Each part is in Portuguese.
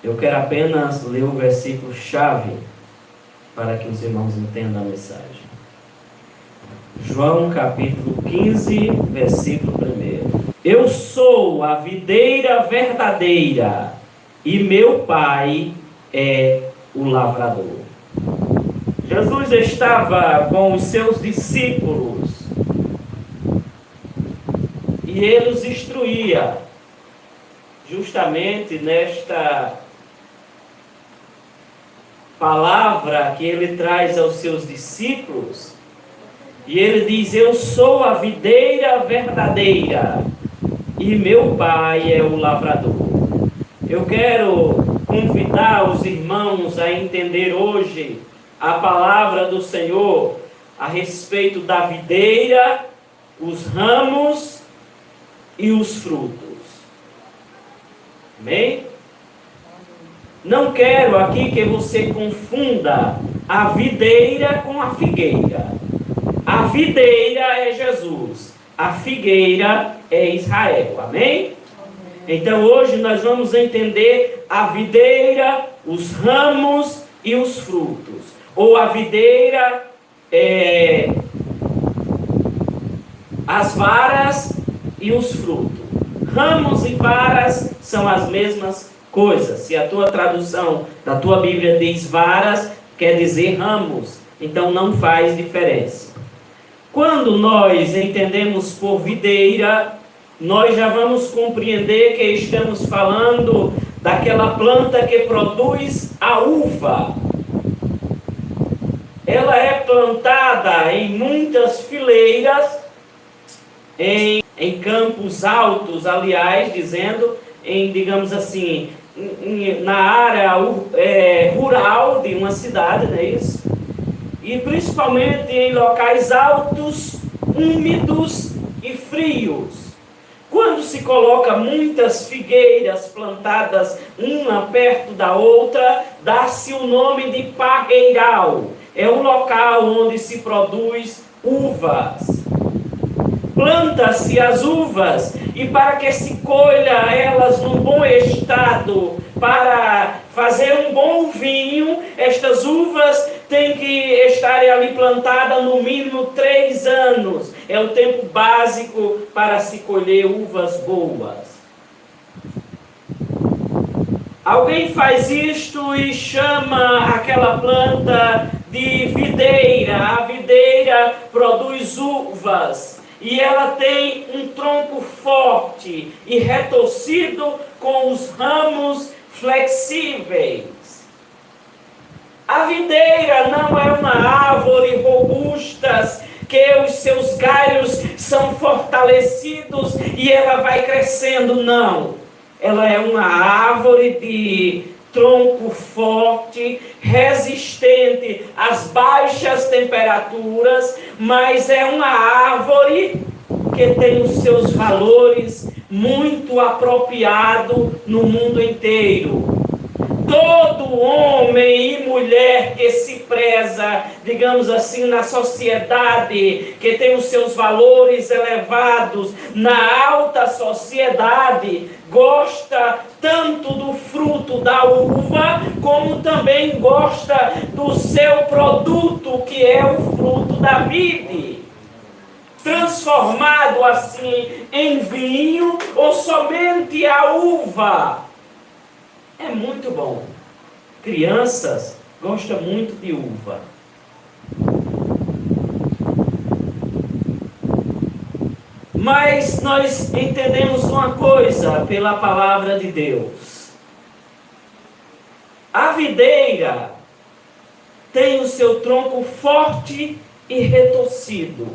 Eu quero apenas ler o versículo-chave para que os irmãos entendam a mensagem. João capítulo 15, versículo 1. Eu sou a videira verdadeira e meu Pai é o lavrador. Jesus estava com os seus discípulos e ele os instruía justamente nesta palavra que ele traz aos seus discípulos. E ele diz: eu sou a videira verdadeira e meu Pai é o lavrador. Eu quero convidar os irmãos a entender hoje a palavra do Senhor a respeito da videira, os ramos e os frutos. Amém? Não quero aqui que você confunda a videira com a figueira. A videira é Jesus, a figueira é Israel. Amém? Então hoje nós vamos entender a videira, os ramos e os frutos. Ou a videira, as varas e os frutos. Ramos e varas são as mesmas coisas. Se a tua tradução da tua Bíblia diz varas, quer dizer ramos. Então não faz diferença. Quando nós entendemos por videira, nós já vamos compreender que estamos falando daquela planta que produz a uva. Ela é plantada em muitas fileiras, em campos altos, aliás, dizendo, digamos assim, na área rural de uma cidade, não é isso? E principalmente em locais altos, úmidos e frios. Quando se coloca muitas figueiras plantadas uma perto da outra, dá-se o nome de parreiral. É um local onde se produz uvas. Planta-se as uvas e para que se colha elas num bom estado, para fazer um bom vinho, estas uvas têm que estar ali plantadas no mínimo 3 anos. É o tempo básico para se colher uvas boas. Alguém faz isto e chama aquela planta de videira. A videira produz uvas. E ela tem um tronco forte e retorcido com os ramos flexíveis. A videira não é uma árvore robusta que os seus galhos são fortalecidos e ela vai crescendo, não. Ela é uma árvore de tronco forte, resistente às baixas temperaturas, mas é uma árvore que tem os seus valores muito apropriados no mundo inteiro. Todo homem e mulher que se preza, digamos assim, na sociedade, que tem os seus valores elevados, na alta sociedade, gosta tanto do fruto da uva, como também gosta do seu produto, que é o fruto da vide. Transformado assim em vinho, ou somente a uva. É muito bom. Crianças gostam muito de uva. Mas nós entendemos uma coisa pela palavra de Deus. A videira tem o seu tronco forte e retorcido,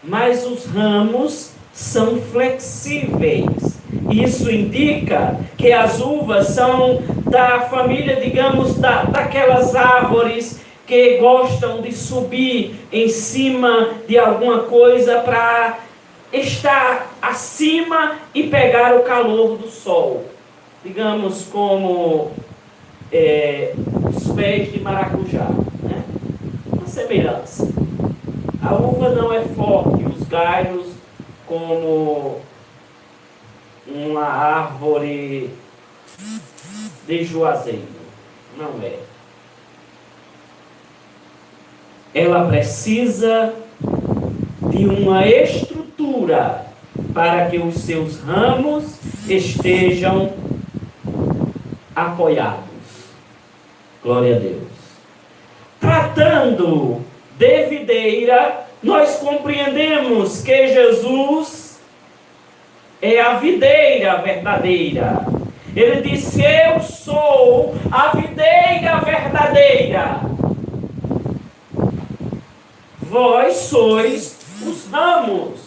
mas os ramos são flexíveis. Isso indica que as uvas são da família, digamos, daquelas árvores que gostam de subir em cima de alguma coisa para estar acima e pegar o calor do sol. Digamos como os pés de maracujá, né? Uma semelhança. A uva não é forte, os galhos como uma árvore de Juazeiro. Não é. Ela precisa de uma estrutura para que os seus ramos estejam apoiados. Glória a Deus. Tratando de videira, nós compreendemos que Jesus é a videira verdadeira. Ele disse: eu sou a videira verdadeira. Vós sois os ramos.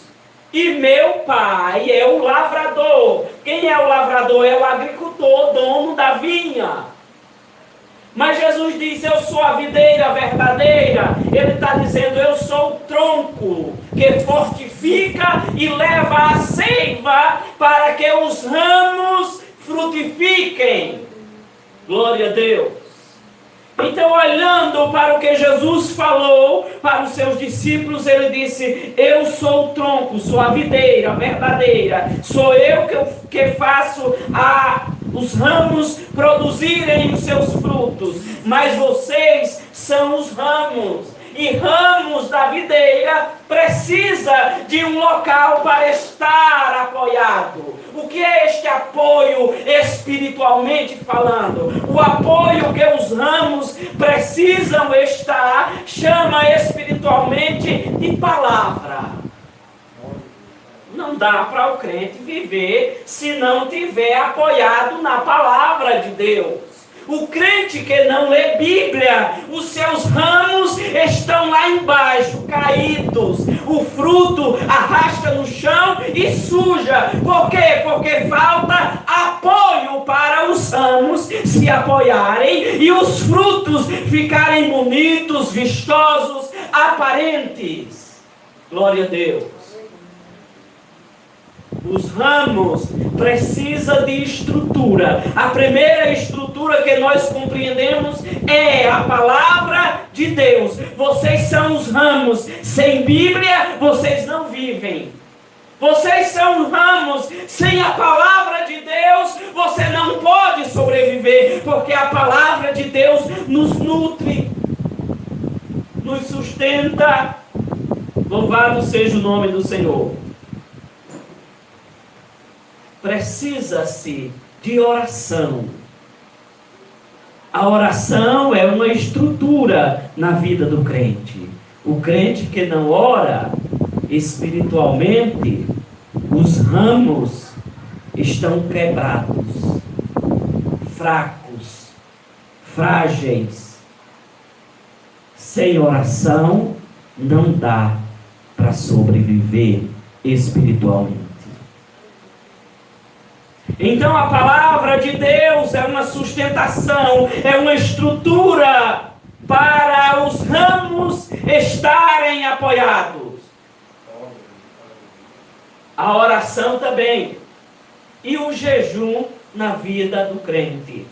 E meu pai é o lavrador. Quem é o lavrador? É o agricultor, dono da vinha. Mas Jesus disse: eu sou a videira verdadeira. Ele está dizendo: eu sou o tronco que fortifica e leva a seiva para que os ramos frutifiquem. Glória a Deus. Então, olhando para o que Jesus falou para os seus discípulos, ele disse: eu sou o tronco, sou a videira verdadeira, sou eu que faço os ramos produzirem os seus frutos, mas vocês são os ramos. E ramos da videira precisa de um local para estar apoiado. O que é este apoio espiritualmente falando? O apoio que os ramos precisam estar chama espiritualmente de palavra. Não dá para o crente viver se não tiver apoiado na palavra de Deus. O crente que não lê Bíblia, os seus ramos estão lá embaixo, caídos. O fruto arrasta no chão e suja. Por quê? Porque falta apoio para os ramos se apoiarem e os frutos ficarem bonitos, vistosos, aparentes. Glória a Deus. Os ramos precisam de estrutura. A primeira estrutura que nós compreendemos é a palavra de Deus. Vocês são os ramos. Sem Bíblia, vocês não vivem. Vocês são ramos. Sem a palavra de Deus, você não pode sobreviver. Porque a palavra de Deus nos nutre, nos sustenta. Louvado seja o nome do Senhor. Precisa-se de oração. A oração é uma estrutura na vida do crente. O crente que não ora espiritualmente, os ramos estão quebrados, fracos, frágeis. Sem oração não dá para sobreviver espiritualmente. Então a palavra de Deus é uma sustentação, é uma estrutura para os ramos estarem apoiados. A oração também. E o jejum na vida do crente.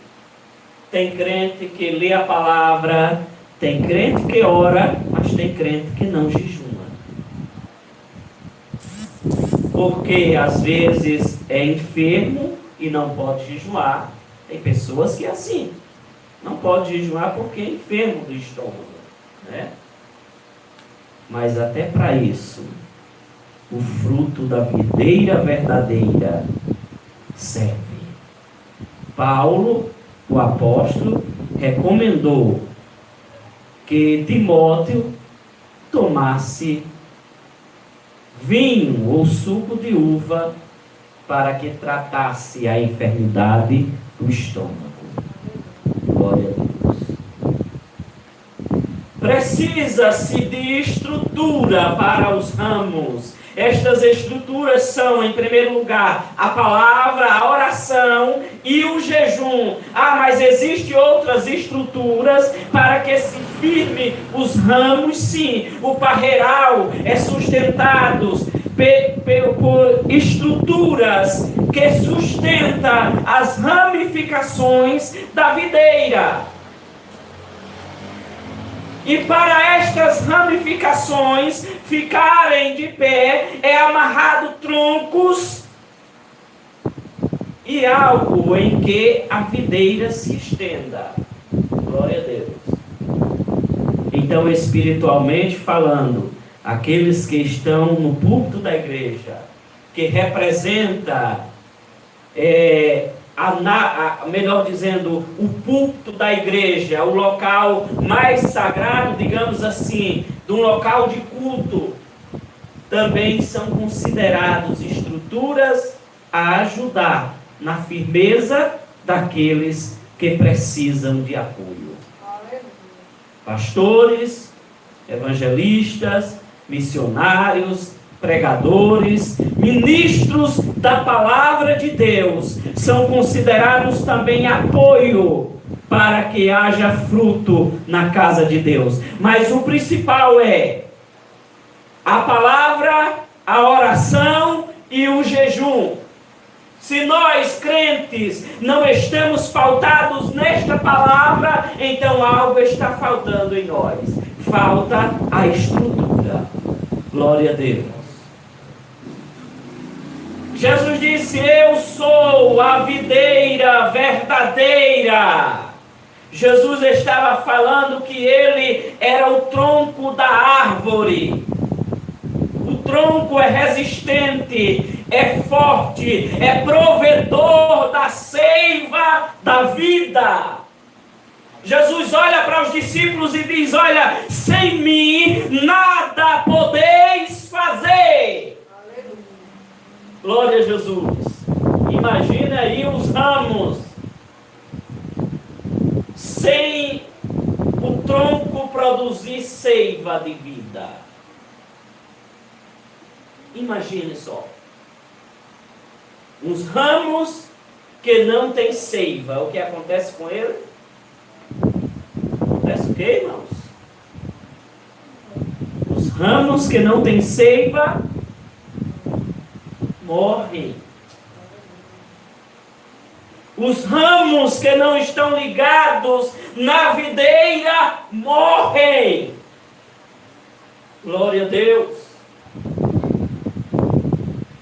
Tem crente que lê a palavra, tem crente que ora, mas tem crente que não jejuma. Porque às vezes é enfermo e não pode jejuar. Tem pessoas que é assim, não pode jejuar porque é enfermo do estômago, né? Mas até para isso, o fruto da videira verdadeira serve. Paulo, o apóstolo, recomendou que Timóteo tomasse vinho ou suco de uva para que tratasse a enfermidade do estômago. Glória a Deus. Precisa-se de estrutura para os ramos. Estas estruturas são, em primeiro lugar, a palavra, a oração e o jejum. Mas existem outras estruturas para que se firme os ramos, sim. O parreiral é sustentado por estruturas que sustentam as ramificações da videira. E para estas ramificações ficarem de pé, é amarrado troncos e de algo em que a videira se estenda. Glória a Deus. Então, espiritualmente falando, aqueles que estão no púlpito da igreja, que representa, melhor dizendo, o púlpito da igreja, o local mais sagrado, digamos assim, de um local de culto, também são considerados estruturas a ajudar na firmeza daqueles que precisam de apoio. Pastores, evangelistas, missionários, pregadores, ministros da palavra de Deus são considerados também apoio para que haja fruto na casa de Deus. Mas o principal é a palavra, a oração e o jejum. Se nós, crentes, não estamos pautados nesta palavra, então algo está faltando em nós. Falta a estrutura. Glória a Deus. Jesus disse: eu sou a videira verdadeira. Jesus estava falando que ele era o tronco da árvore. O tronco é resistente, é forte, é provedor da seiva da vida. Jesus olha para os discípulos e diz: olha, sem mim nada podeis fazer. Aleluia. Glória a Jesus. Imagina aí os ramos sem o tronco produzir seiva de vida. Imagine só. Os ramos que não têm seiva, o que acontece com ele? Acontece o que, irmãos? Os ramos que não têm seiva morrem. Os ramos que não estão ligados na videira morrem. Glória a Deus.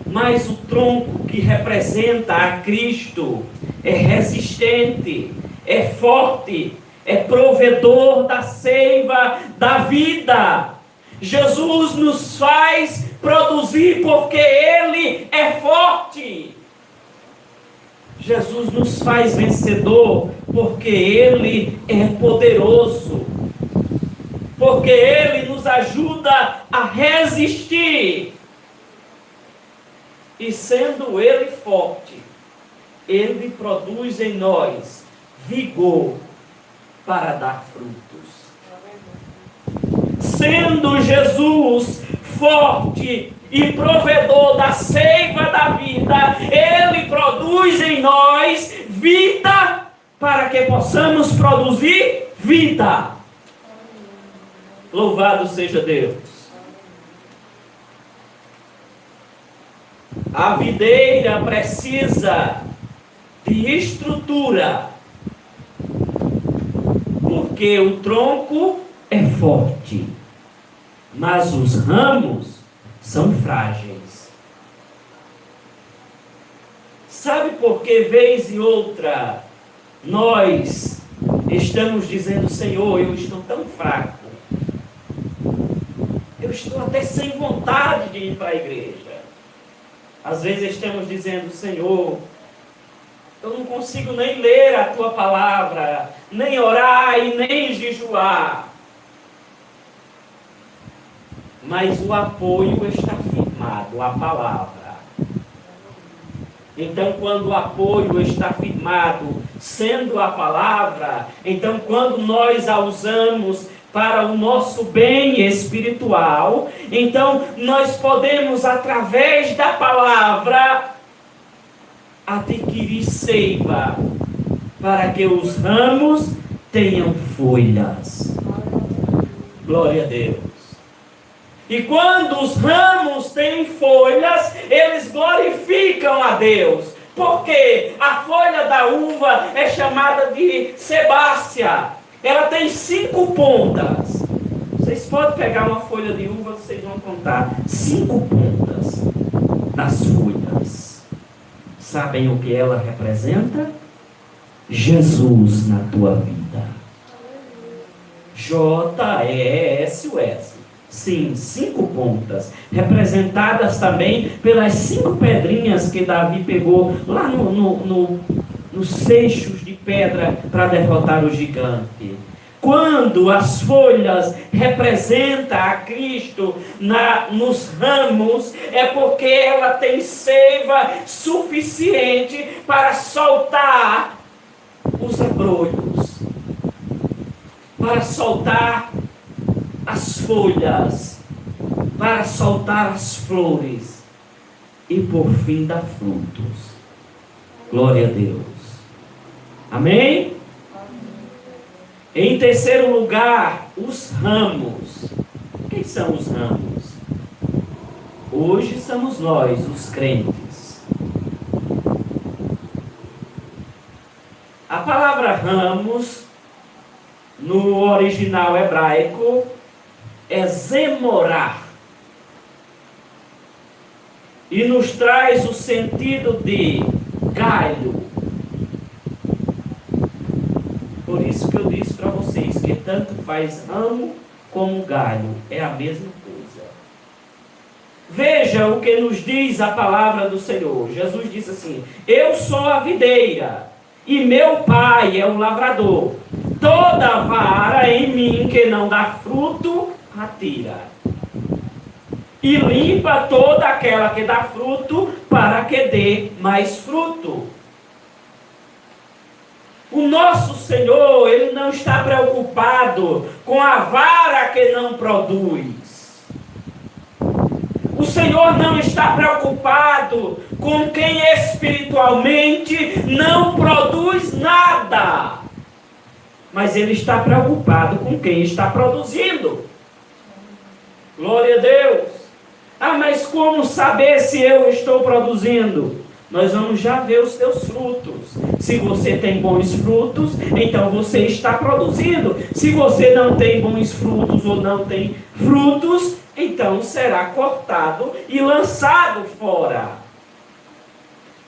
Mas o tronco que representa a Cristo é resistente, é forte, é provedor da seiva da vida. Jesus nos faz produzir porque Ele é forte. Jesus nos faz vencedor porque Ele é poderoso. Porque Ele nos ajuda a resistir. E sendo Ele forte, Ele produz em nós vigor para dar frutos. Sendo Jesus forte e provedor da seiva da vida, Ele produz em nós vida para que possamos produzir vida. Louvado seja Deus. A videira precisa de estrutura, porque o tronco é forte, mas os ramos são frágeis. Sabe por que vez e outra nós estamos dizendo: Senhor, eu estou tão fraco, eu estou até sem vontade de ir para a igreja. Às vezes estamos dizendo: Senhor, eu não consigo nem ler a Tua palavra, nem orar e nem jejuar. Mas o apoio está firmado, a palavra. Então, quando o apoio está firmado, sendo a palavra, então quando nós a usamos para o nosso bem espiritual, então nós podemos, através da palavra, adquirir seiva, para que os ramos tenham folhas. Glória a Deus. E quando os ramos têm folhas, eles glorificam a Deus. Porque a folha da uva é chamada de sebácea. Ela tem 5 pontas. Vocês podem pegar uma folha de uva, vocês vão contar 5 pontas nas folhas. sabem o que ela representa? Jesus na tua vida. J-E-S-U-S. Sim, 5 pontas, representadas também pelas 5 pedrinhas que Davi pegou lá nos seixos de pedra para derrotar o gigante. Quando as folhas representam a Cristo nos ramos, é porque ela tem seiva suficiente para soltar os abrolhos, para soltar as folhas, para soltar as flores e por fim dar frutos. Glória a Deus. Amém? Em terceiro lugar, os ramos. Quem são os ramos? Hoje somos nós, os crentes. A palavra ramos, no original hebraico, é zemorah, e nos traz o sentido de galho. Por isso que eu disse para vocês que tanto faz ramo como galho, é a mesma coisa. Veja o que nos diz a palavra do Senhor. Jesus disse assim: eu sou a videira e meu pai é o lavrador. Toda vara em mim que não dá fruto, atira. E limpa toda aquela que dá fruto, para que dê mais fruto. O nosso Senhor, Ele não está preocupado com a vara que não produz. O Senhor não está preocupado com quem espiritualmente não produz nada. Mas Ele está preocupado com quem está produzindo. Glória a Deus. Ah, mas como saber se eu estou produzindo? Nós vamos já ver os teus frutos. Se você tem bons frutos, então você está produzindo. Se você não tem bons frutos ou não tem frutos, então será cortado e lançado fora.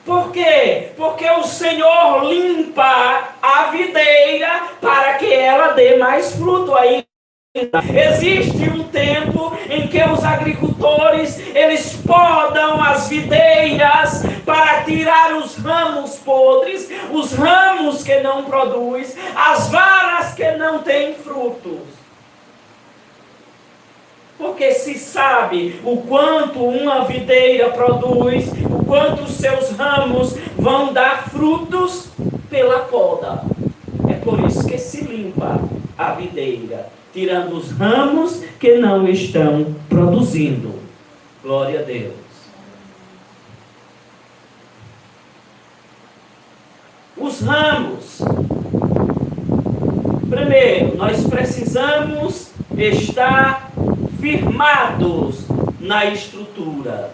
Por quê? Porque o Senhor limpa a videira para que ela dê mais fruto ainda. Existe um tempo em que os agricultores, eles podam as videiras para tirar os ramos podres, os ramos que não produzem, as varas que não têm frutos. Porque se sabe o quanto uma videira produz, o quanto os seus ramos vão dar frutos pela poda. É por isso que se limpa a videira, tirando os ramos que não estão produzindo. Glória a Deus. Os ramos. Primeiro, nós precisamos estar firmados na estrutura.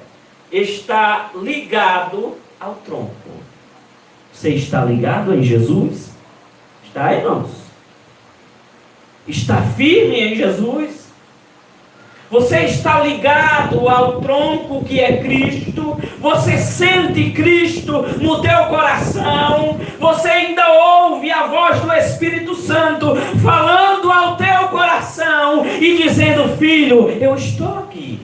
Está ligado ao tronco. Você está ligado em Jesus? Está, irmãos? Está firme em Jesus? Você está ligado ao tronco que é Cristo? Você sente Cristo no teu coração? Você ainda ouve a voz do Espírito Santo falando ao teu coração e dizendo: filho, eu estou aqui.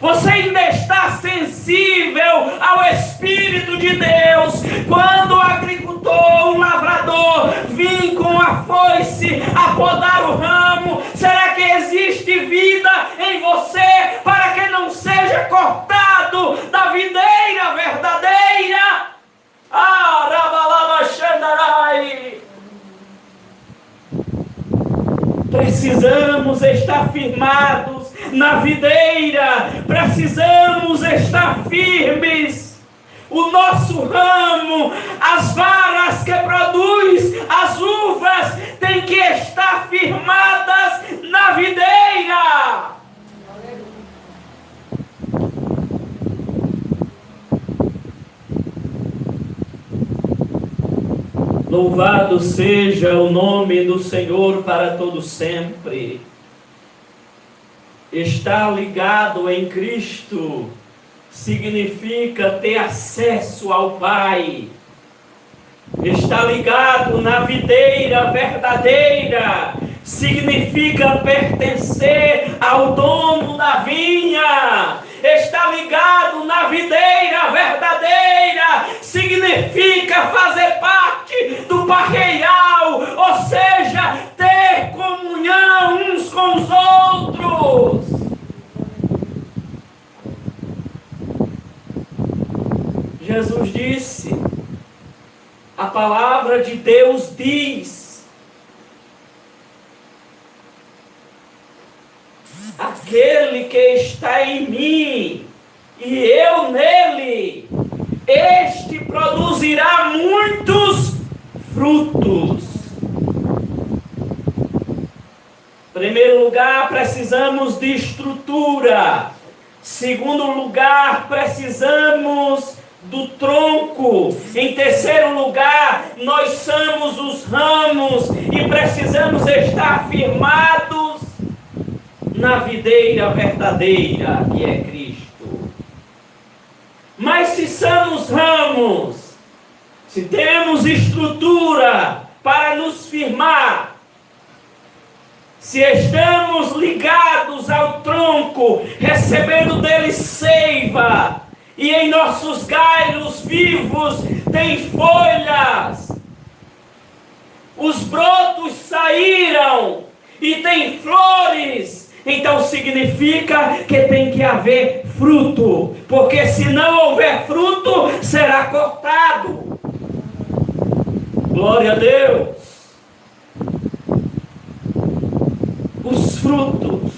Você ainda está sensível ao Espírito de Deus? Quando o agricultor, o lavrador, vem com a foice a podar o ramo, será que existe vida em você para que não seja cortado da videira verdadeira? Ah, rabalaba xandarai. Precisamos estar firmados na videira, precisamos estar firmes. O nosso ramo, as varas que produz as uvas, tem que estar firmadas na videira. Louvado seja o nome do Senhor para todo sempre. Estar ligado em Cristo significa ter acesso ao Pai. Estar ligado na videira verdadeira significa pertencer ao dono da vinha. Estar ligado na videira verdadeira significa fazer parte do parreiral, ou seja, ter comunhão uns com os outros. Jesus disse, a palavra de Deus diz: aquele que está em mim e eu nele, este produzirá muitos frutos. Em primeiro lugar, precisamos de estrutura. Segundo lugar, precisamos do tronco. Em terceiro lugar, nós somos os ramos e precisamos estar firmados na videira verdadeira, que é Cristo. Mas se somos ramos, se temos estrutura para nos firmar, se estamos ligados ao tronco, recebendo dele seiva, e em nossos galhos vivos tem folhas, os brotos saíram e tem flores, então significa que tem que haver fruto, porque se não houver fruto, será cortado. Glória a Deus. Os frutos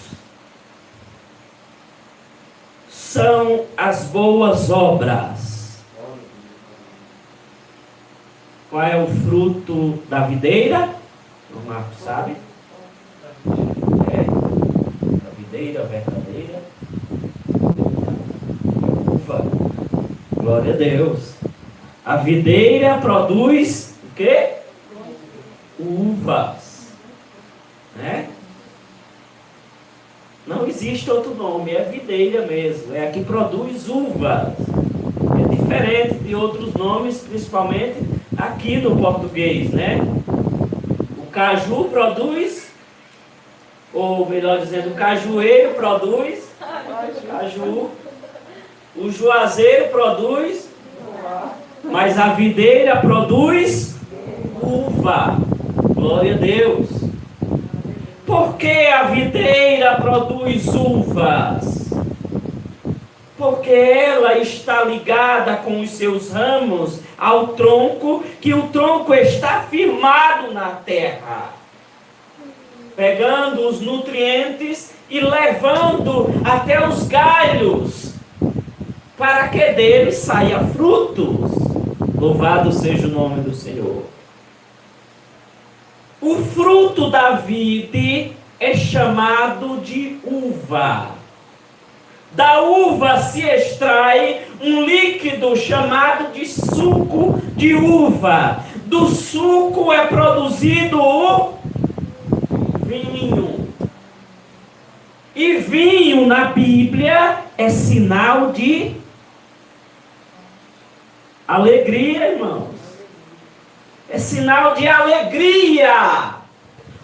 são as boas obras. Qual é o fruto da videira? O Marcos sabe? É a videira verdadeira. Uva. Glória a Deus. A videira produz o quê? Uvas. Né? Não existe outro nome, é videira mesmo, é a que produz uvas. É diferente de outros nomes, principalmente aqui no português, né? O caju produz, ou melhor dizendo, o cajueiro produz caju, o juazeiro produz, mas a videira produz uva. Glória a Deus. Por que a videira produz uvas? Porque ela está ligada com os seus ramos ao tronco, que o tronco está firmado na terra, pegando os nutrientes e levando até os galhos, para que dele saia frutos. Louvado seja o nome do Senhor. O fruto da vide é chamado de uva. Da uva se extrai um líquido chamado de suco de uva. Do suco é produzido o vinho. E vinho na Bíblia é sinal de alegria, irmãos. É sinal de alegria.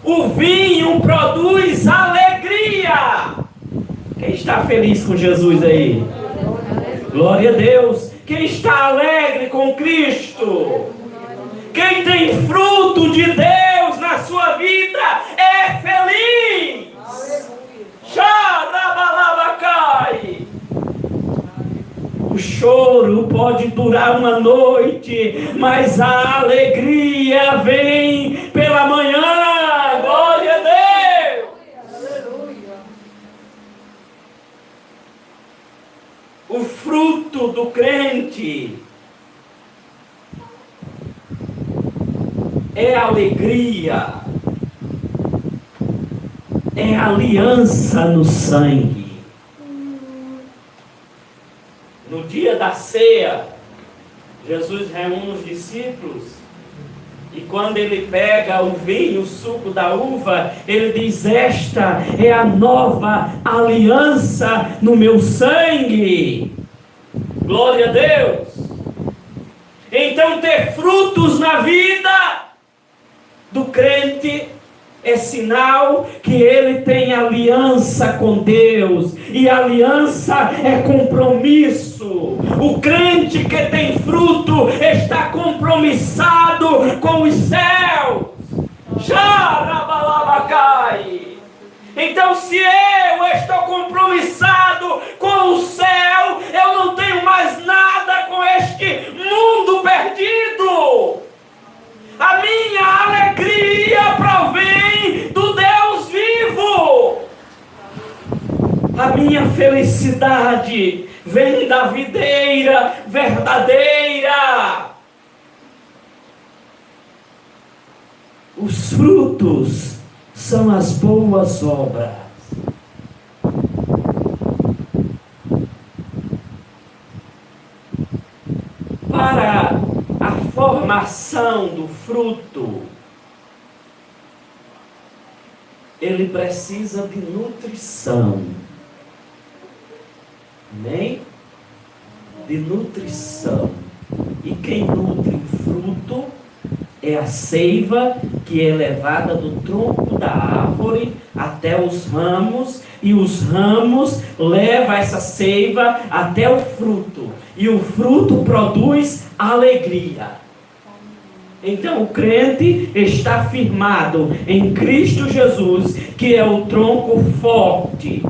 O vinho produz alegria. Quem está feliz com Jesus aí? Glória a Deus. Quem está alegre com Cristo? Quem tem fruto de Deus na sua vida é feliz. Xarabalabacai. O choro pode durar uma noite, mas a alegria vem pela manhã. Glória a Deus. O fruto do crente é alegria, é aliança no sangue. No dia da ceia, Jesus reúne os discípulos e quando ele pega o vinho, o suco da uva, ele diz: esta é a nova aliança no meu sangue. Glória a Deus. Então, ter frutos na vida do crente é sinal que ele tem aliança com Deus. E aliança é compromisso. O crente que tem fruto está compromissado com os céus. Xarabalabacai. Então, se eu estou compromissado com o céu, eu não tenho mais nada com este mundo perdido. A minha alegria provém do Deus vivo. A minha felicidade vem da videira verdadeira. Os frutos são as boas obras. Para a formação do fruto, ele precisa de nutrição. Amém? De nutrição. E quem nutre o fruto é a seiva que é levada do tronco da árvore até os ramos, e os ramos levam essa seiva até o fruto, e o fruto produz alegria. Então o crente está firmado em Cristo Jesus, que é o tronco forte.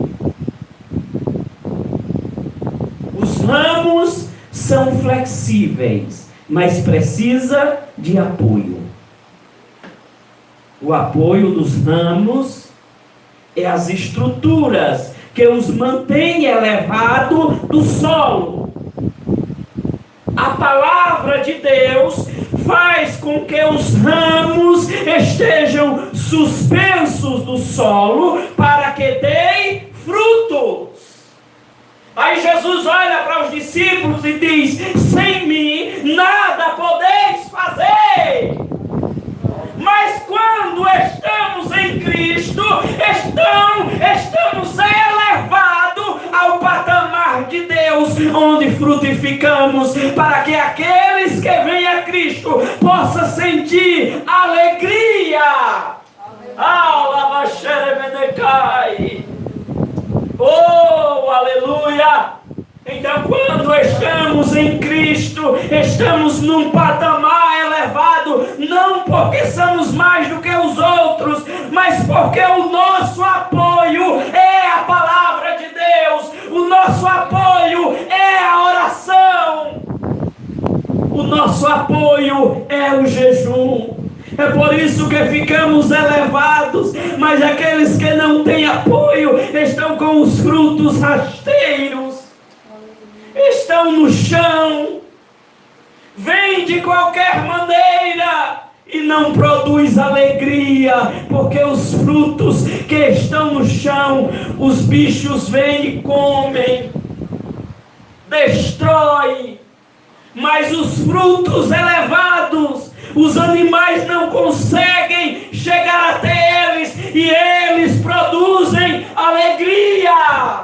Os ramos são flexíveis, mas precisa de apoio. O apoio dos ramos é as estruturas que os mantém elevados do solo. A palavra de Deus faz com que os ramos estejam suspensos do solo para que deem frutos. Aí Jesus olha para os discípulos e diz: sem mim nada podeis fazer. Mas quando estamos em Cristo, estamos elevados ao patamar de Deus, onde frutificamos, para que aqueles que vêm a Cristo possam sentir alegria. Oh, aleluia! Então, quando estamos em Cristo, estamos num patamar elevado, não porque somos mais do que os outros, mas porque o nosso apoio é a palavra de Deus, o nosso apoio é a oração, o nosso apoio é o jejum. É por isso que ficamos elevados, mas aqueles que não têm apoio estão com os frutos rasteiros, estão no chão, vêm de qualquer maneira e não produz alegria, porque os frutos que estão no chão, os bichos vêm e comem, destrói, mas os frutos elevados, os animais não conseguem chegar até eles, e eles produzem alegria.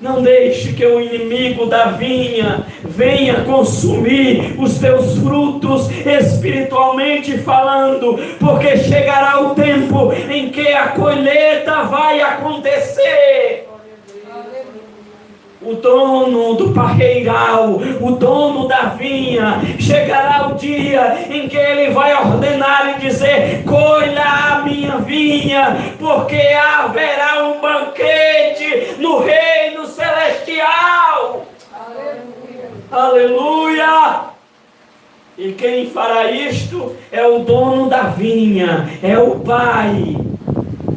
Não deixe que o inimigo da vinha venha consumir os teus frutos espiritualmente falando, porque chegará o tempo em que a colheita vai acontecer. O dono do parreiral, o dono da vinha, chegará o dia em que ele vai ordenar e dizer: colha a minha vinha, porque haverá um banquete no reino celestial. Aleluia! Aleluia! E quem fará isto é o dono da vinha, é o Pai.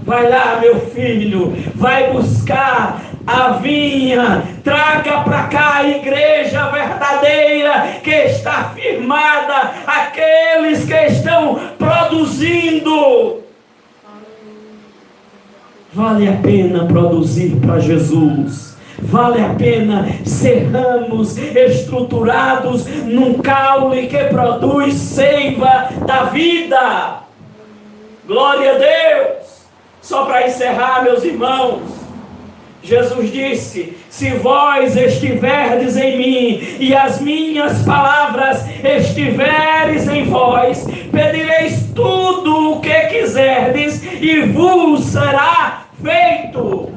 Vai lá, meu filho, vai buscar a vinha, traga para cá a igreja verdadeira que está firmada, aqueles que estão produzindo. Vale a pena produzir para Jesus. Vale a pena ser ramos estruturados num caule que produz seiva da vida. Glória a Deus! Só para encerrar, meus irmãos, Jesus disse: se vós estiverdes em mim e as minhas palavras estiveres em vós, pedireis tudo o que quiserdes e vos será feito.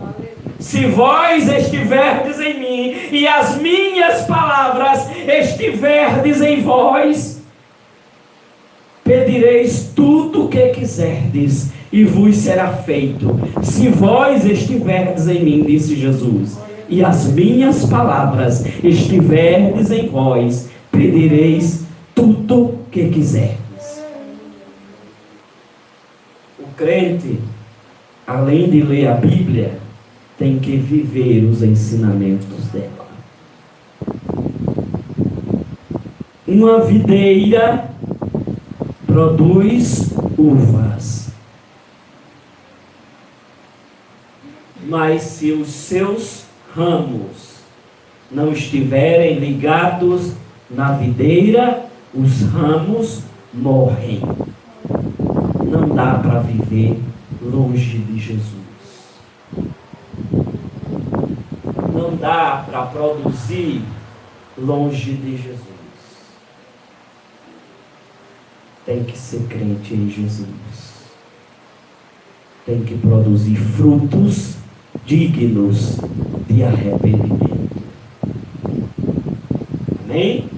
Se vós estiverdes em mim e as minhas palavras estiverdes em vós, pedireis tudo o que quiserdes e vos será feito. Se vós estiverdes em mim, disse Jesus, e as minhas palavras estiverdes em vós, pedireis tudo o que quiserdes. O crente, além de ler a Bíblia, tem que viver os ensinamentos dela. Uma videira produz uvas, mas se os seus ramos não estiverem ligados na videira, os ramos morrem. Não dá para viver longe de Jesus. Não dá para produzir longe de Jesus. Tem que ser crente em Jesus. Tem que produzir frutos dignos de arrependimento. Amém?